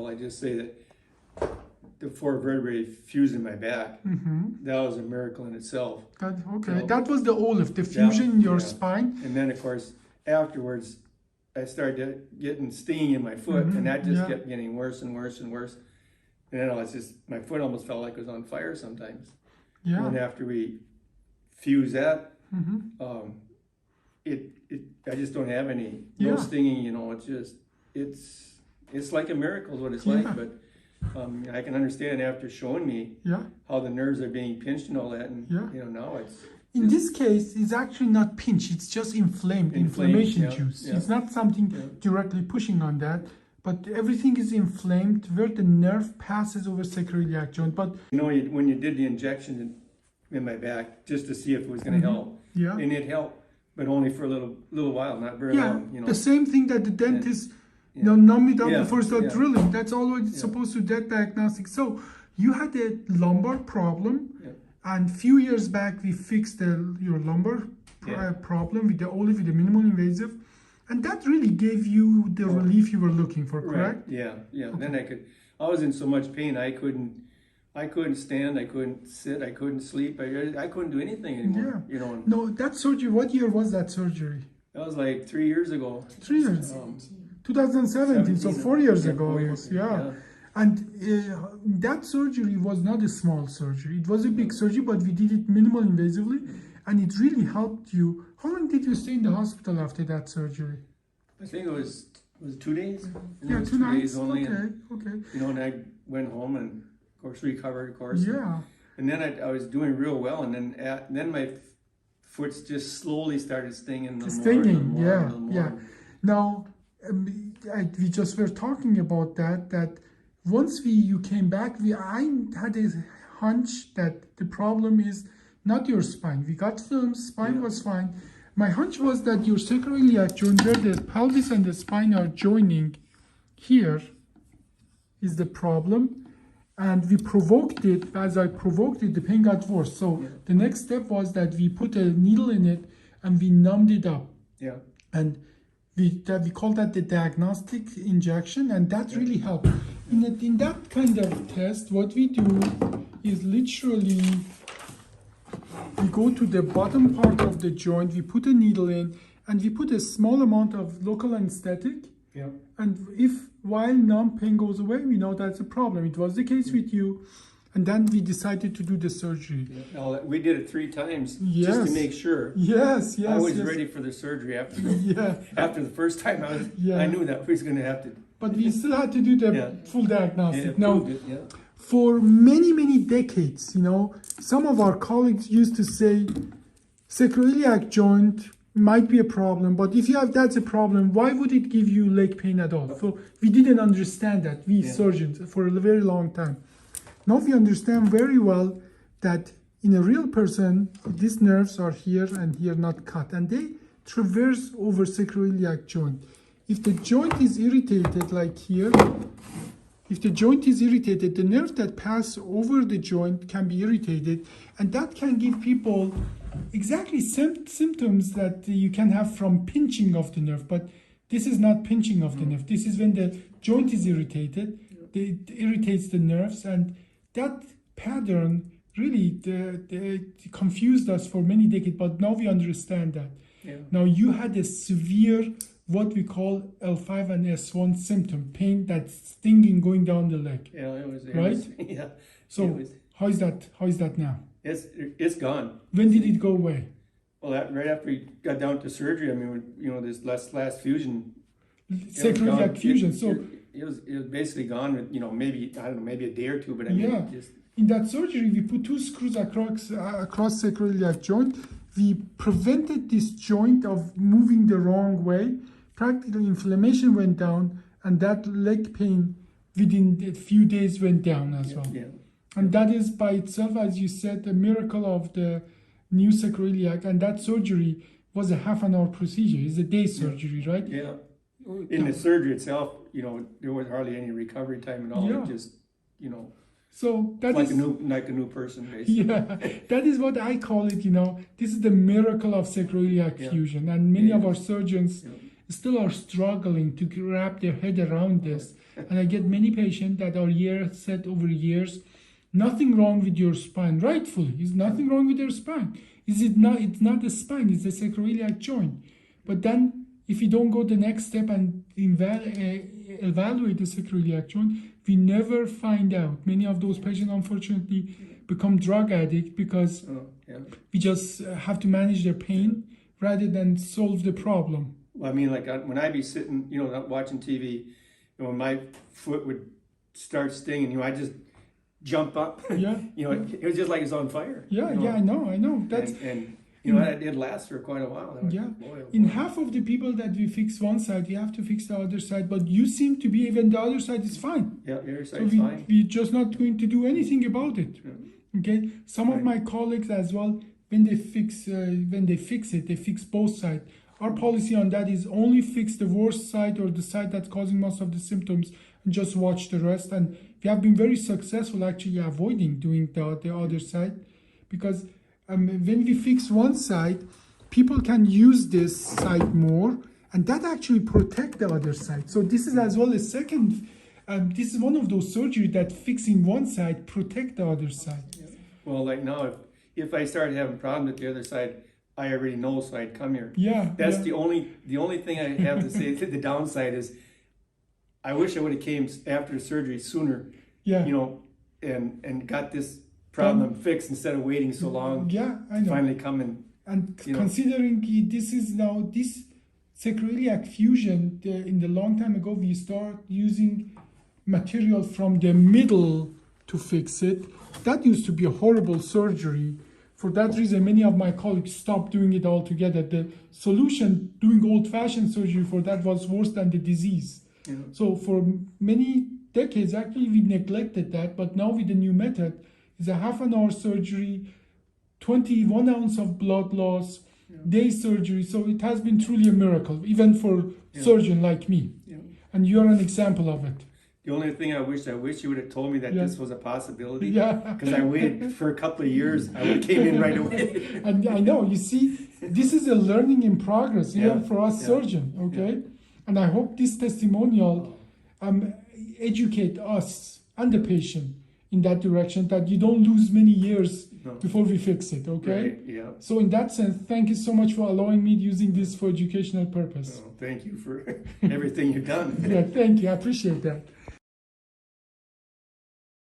I just say that the 4 vertebrae fusing my back, that was a miracle in itself. That was the olive, the fusion in your spine. And then, of course, afterwards, I started getting stinging in my foot, and that just kept getting worse and worse and worse. And then my foot almost felt like it was on fire sometimes. And then after we fuse that, I just don't have no stinging, it's like a miracle is what it's like, but I can understand after showing me how the nerves are being pinched and all that, and now it's... In this case, it's actually not pinched, it's just inflammation juice. It's not something directly pushing on that, but everything is inflamed where the nerve passes over sacroiliac joint. But when you did the injection in my back, just to see if it was going to help, and it helped, but only for a little while, not very long. The same thing that the dentist numb it up before start drilling. That's always supposed to that diagnostic. So you had a lumbar problem, and few years back we fixed your lumbar problem with the olive, with the minimal invasive, and that really gave you the relief you were looking for, correct? Right. Yeah. Okay. Then I was in so much pain I couldn't stand, I couldn't sit, I couldn't sleep, I couldn't do anything anymore. No, that surgery, what year was that surgery? That was like 3 years ago. 3 years. 2017, so 4 years ago almost, And that surgery was not a small surgery. It was a big surgery, but we did it minimal invasively, and it really helped you. How long did you stay in the hospital after that surgery? I think it was 2 days. Yeah, 2 nights. Okay. And I went home and, of course, recovered, of course. Yeah. And then I was doing real well, and then my foot just slowly started stinging. Yeah. Now, we just were talking about that once you came back, I had a hunch that the problem is not your spine. We got films, spine was fine. My hunch was that your sacroiliac joint, where the pelvis and the spine are joining, here is the problem. And we provoked it. As I provoked it, the pain got worse. So the next step was that we put a needle in it and we numbed it up. Yeah. And we call that the diagnostic injection, and that really helped. In that kind of test, what we do is literally we go to the bottom part of the joint, we put a needle in, and we put a small amount of local anesthetic. Yeah. And if while numb pain goes away, we know that's a problem. It was the case with you. And then we decided to do the surgery. Yeah. We did it 3 times just to make sure. Yes. I was ready for the surgery after the first time. I knew that we was going to have to. But we still had to do the full diagnostic. Now, for many decades, some of our colleagues used to say sacroiliac joint might be a problem, but if that's a problem, why would it give you leg pain at all? So we didn't understand that, we surgeons, for a very long time. Now we understand very well that in a real person, these nerves are here and here not cut, and they traverse over sacroiliac joint. If the joint is irritated, like here, if the joint is irritated, the nerves that pass over the joint can be irritated, and that can give people exactly symptoms that you can have from pinching of the nerve. But this is not pinching of the nerve. This is when the joint is irritated, it irritates the nerves, and that pattern really confused us for many decades, but now we understand that. Yeah. Now you had a severe, what we call L5 and S1 symptom, pain, that stinging going down the leg. Yeah, it was. Right? So how is that now? It's gone. When did it go away? Well, right after we got down to surgery, I mean, this last fusion. Sacroiliac fusion. It was basically gone with, maybe a day or 2, but I mean, just... In that surgery, we put 2 screws across sacroiliac joint. We prevented this joint of moving the wrong way. Practically inflammation went down, and that leg pain within a few days went down as well. Yeah. And that is by itself, as you said, a miracle of the new sacroiliac. And that surgery was a half-an-hour procedure. It's a day surgery, right? Yeah. In the surgery itself, there was hardly any recovery time at all. Yeah. It just, so that like is like a new person, basically. Yeah, that is what I call it. This is the miracle of sacroiliac fusion, and many of our surgeons still are struggling to wrap their head around this. And I get many patients that are said over years, nothing wrong with your spine. Rightfully, is nothing wrong with your spine. Is it not? It's not the spine, it's the sacroiliac joint. But then, if you don't go the next step and evaluate the sacroiliac joint, we never find out. Many of those patients, unfortunately, become drug addicts because we just have to manage their pain rather than solve the problem. Well, I mean, like when I'd be sitting, watching TV, and when my foot would start stinging, I just jump up. Yeah. It was just like it's on fire. Yeah, I know. That's and it did last for quite a while. In half of the people that we fix one side, we have to fix the other side. But you seem to be even the other side is fine. Yeah, the other side's fine. We're just not going to do anything about it. Yeah. Okay. Some of my colleagues as well, when they fix it, they fix both sides. Our policy on that is only fix the worst side or the side that's causing most of the symptoms and just watch the rest. And we have been very successful actually avoiding doing the other side, because when we fix one side, people can use this side more, and that actually protect the other side. So this is as well a second, this is one of those surgeries that fixing one side protect the other side. Well, like now, if I started having problems with the other side, I already know, so I'd come here. Yeah. That's the only thing I have to say. The downside is, I wish I would have came after surgery sooner. Yeah. And got this problem fixed instead of waiting so long. Yeah, I know. Finally come and considering this is now this sacroiliac fusion, in the long time ago we start using material from the middle to fix it. That used to be a horrible surgery. For that reason, many of my colleagues stopped doing it altogether. The solution, doing old-fashioned surgery for that, was worse than the disease. Yeah. So for many decades, actually, we neglected that. But now with the new method, it's a half-an-hour surgery, 21 ounce of blood loss, day surgery. So it has been truly a miracle, even for a surgeon like me. Yeah. And you're an example of it. The only thing I wish you would have told me that this was a possibility. Yeah. Because I waited for a couple of years. I would have came in right away. And I know, you see, this is a learning in progress, even for us surgeons, okay? Yeah. And I hope this testimonial educate us and the patient in that direction, that you don't lose many years before we fix it, okay? Right, yeah. So in that sense, thank you so much for allowing me using this for educational purpose. Thank you for everything you've done. Yeah, thank you. I appreciate that.